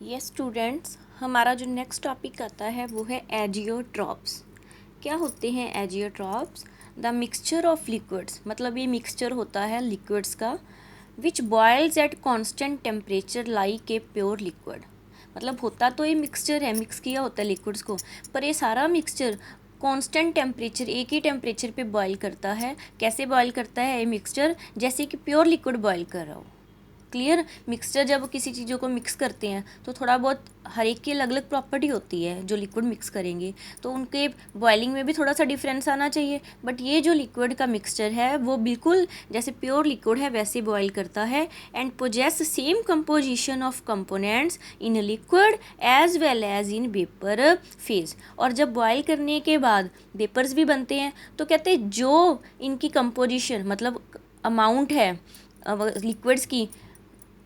ये स्टूडेंट्स, हमारा जो नेक्स्ट टॉपिक आता है वो है एजियोट्रॉप्स। क्या होते हैं azeotropes? The mixture of liquids, मतलब ये मिक्सचर होता है लिक्विड्स का, which boils at constant temperature like a pure liquid. मतलब होता तो ये मिक्सचर है, मिक्स किया होता है लिक्विड्स को, पर ये सारा मिक्सचर कांस्टेंट टेम्परेचर, एक ही टेम्परेचर पे बॉयल करता है। कैसे बॉयल करता है ये मिक्सचर? जैसे कि प्योर लिक्विड बॉयल कर रहा हो। क्लियर? मिक्सचर जब किसी चीज़ों को मिक्स करते हैं तो थोड़ा बहुत हर एक की अलग अलग प्रॉपर्टी होती है। जो लिक्विड मिक्स करेंगे तो उनके बॉइलिंग में भी थोड़ा सा डिफरेंस आना चाहिए, बट ये जो लिक्विड का मिक्सचर है वो बिल्कुल जैसे प्योर लिक्विड है वैसे बॉयल करता है and possess same composition of components in liquid as well as in vapour phase. और जब बॉयल करने के बाद वेपर्स भी बनते हैं तो कहते हैं जो इनकी कंपोजिशन मतलब अमाउंट है लिक्विड्स की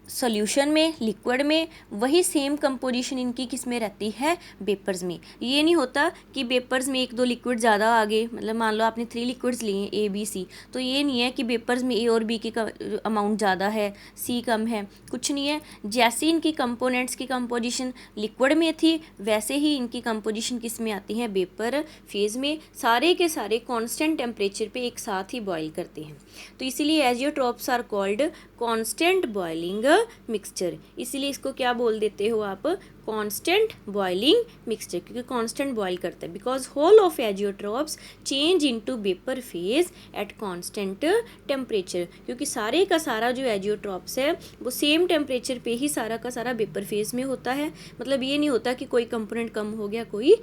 सॉल्यूशन में, लिक्विड में, वही सेम कंपोजिशन इनकी किस में रहती है? वेपर्स में। ये नहीं होता कि वेपर्स में एक दो लिक्विड ज़्यादा आ गए, मतलब मान लो आपने 3 लिक्विड्स लिए ए बी सी, तो ये नहीं है कि वेपर्स में ए और बी की अमाउंट ज़्यादा है, सी कम है, कुछ नहीं है। जैसे इनकी कंपोनेंट्स की कंपोजिशन लिक्विड में थी वैसे ही इनकी कंपोजिशन किस में आती है? वेपर फेज में। सारे के सारे कॉन्स्टेंट टेम्परेचर पे एक साथ ही बॉयल करते हैं, तो इसीलिए azeotropes are called constant boiling mixture. इसीलिए इसको क्या बोल देते हो आप? कांस्टेंट बॉइलिंग मिक्सचर, क्योंकि कांस्टेंट बॉयल करता है। Because whole of azeotropes change into vapour phase at constant temperature, क्योंकि सारे का सारा जो एजियोट्रॉप्स है वो सेम टेम्परेचर पे ही सारा का सारा वेपर फेज में होता है। मतलब ये नहीं होता कि कोई कंपोनेंट कम हो गया, कोई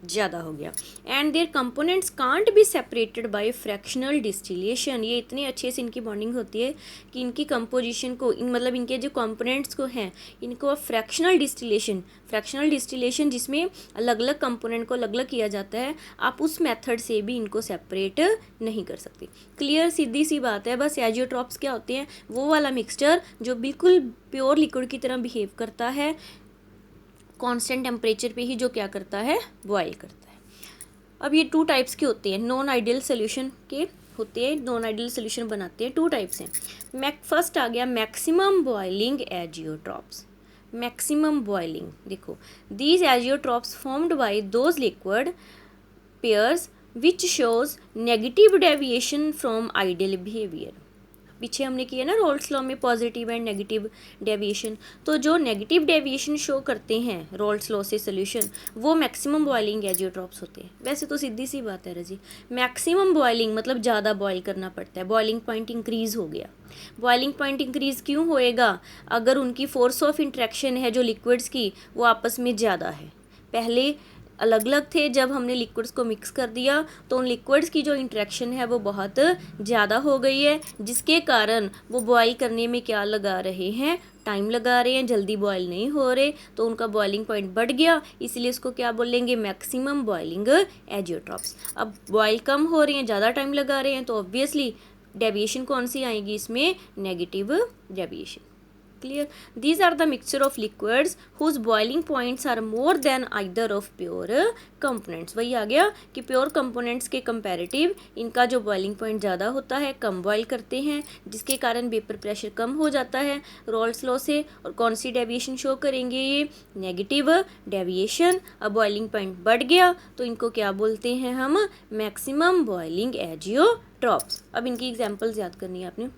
ज़्यादा हो गया। And there components can't be separated by fractional distillation. ये इतने अच्छे से इनकी बॉन्डिंग होती है कि इनकी कंपोजिशन को मतलब इनके जो कंपोनेंट्स को हैं इनको फ्रैक्शनल डिस्टिलेशन जिसमें अलग अलग कंपोनेंट को अलग अलग किया जाता है, आप उस मेथड से भी इनको सेपरेट नहीं कर सकते। क्लियर? सीधी सी बात है। बस एजियोट्रॉप्स क्या होते हैं? वो वाला मिक्सचर जो बिल्कुल प्योर लिक्विड की तरह बिहेव करता है, कांस्टेंट टेम्परेचर पे ही जो क्या करता है? बॉयल करता है। अब ये 2 टाइप्स के होते हैं, नॉन आइडियल सोल्यूशन के होते हैं, नॉन आइडियल सोल्यूशन बनाते हैं। 2 टाइप्स हैं। फर्स्ट आ गया maximum boiling azeotropes. Maximum boiling, देखो, these azeotropes formed by those liquid pairs which shows negative deviation from ideal behaviour. पीछे हमने किया ना रोल्स लॉ में पॉजिटिव एंड नेगेटिव डेविएशन, तो जो नेगेटिव डेविएशन शो करते हैं रोल्स लॉ से सोल्यूशन, वो मैक्सिमम बॉइलिंग एजियोट्रॉप्स होते हैं। वैसे तो सीधी सी बात है रजी, मैक्सिमम बॉइलिंग मतलब ज़्यादा बॉयल करना पड़ता है, बॉइलिंग पॉइंट इंक्रीज़ हो गया। बॉइलिंग पॉइंट इंक्रीज़ क्यों होएगा? अगर उनकी फोर्स ऑफ इंट्रैक्शन है जो लिक्विड्स की वो आपस में ज़्यादा है। पहले अलग अलग थे, जब हमने लिक्विड्स को मिक्स कर दिया तो उन लिक्विड्स की जो इंट्रैक्शन है वो बहुत ज़्यादा हो गई है, जिसके कारण वो बॉयल करने में क्या लगा रहे हैं? टाइम लगा रहे हैं, जल्दी बॉयल नहीं हो रहे, तो उनका बॉइलिंग पॉइंट बढ़ गया। इसलिए इसको क्या बोलेंगे? Maximum boiling azeotropes. अब बॉयल कम हो रहे हैं, ज़्यादा टाइम लगा रहे हैं, तो ऑब्वियसली डेविएशन कौन सी आएगी इसमें? Negative deviation. Clear? These are the mixture of liquids whose boiling points are more than either of pure components. वही आ गया कि प्योर कंपोनेंट्स के कंपैरेटिव इनका जो बॉइलिंग पॉइंट ज़्यादा होता है, कम बॉयल करते हैं, जिसके कारण वेपर प्रेशर कम हो जाता है रोल्स लॉ से। और कौन सी डेविएशन शो करेंगे? ये नेगेटिव डेविएशन। अब बॉइलिंग पॉइंट बढ़ गया तो इनको क्या बोलते हैं हम? Maximum boiling azeotropes. अब इनकी एग्जाम्पल्स याद करनी है आपने।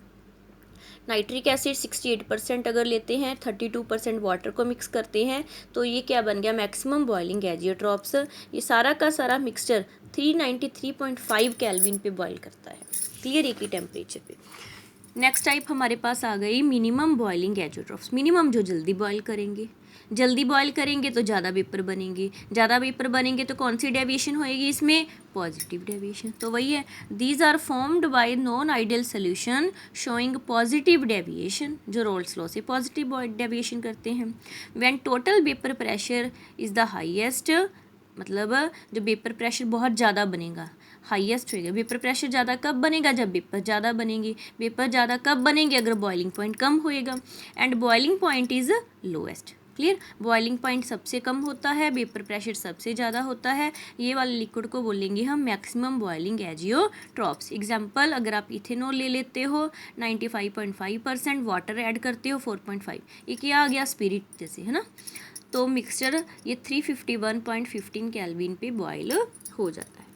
नाइट्रिक एसिड 68% अगर लेते हैं, 32% वाटर को मिक्स करते हैं, तो ये क्या बन गया? Maximum boiling azeotropes. ये सारा का सारा मिक्सचर 393.5 केल्विन पे बॉयल करता है। क्लियर? एक ही टेम्परेचर पे। नेक्स्ट टाइप हमारे पास आ गई मिनिमम बॉइलिंग एजियोट्रॉप्स। मिनिमम जो जल्दी बॉयल करेंगे, जल्दी बॉयल करेंगे तो ज़्यादा वेपर बनेंगे, ज़्यादा वेपर बनेंगे तो कौन सी डेविएशन होएगी इसमें? Positive deviation. तो वही है, these are formed by non ideal solution showing positive deviation, जो रोल्स लॉ से पॉजिटिव डेविएशन करते हैं। When total vapour pressure is the highest, मतलब जब वेपर प्रेशर बहुत ज़्यादा बनेगा, हाईएस्ट होएगा। वेपर प्रेशर ज़्यादा कब बनेगा? जब वेपर ज़्यादा बनेंगे। वेपर ज़्यादा कब बनेंगे? अगर बॉइलिंग पॉइंट कम होएगा। And boiling point is lowest. Clear. Boiling point सबसे कम होता है, वेपर प्रेशर सबसे ज़्यादा होता है, ये वाले लिक्विड को बोलेंगे हम मैक्सिमम बॉइलिंग एजियोट्रॉप्स। एग्जाम्पल, अगर आप इथेनॉल ले लेते हो 95.5%, वाटर ऐड करते हो 4.5, ये क्या आ गया, स्पिरिट जैसे, है ना। तो मिक्सचर ये 351.15 केल्विन पे बॉयल हो जाता है।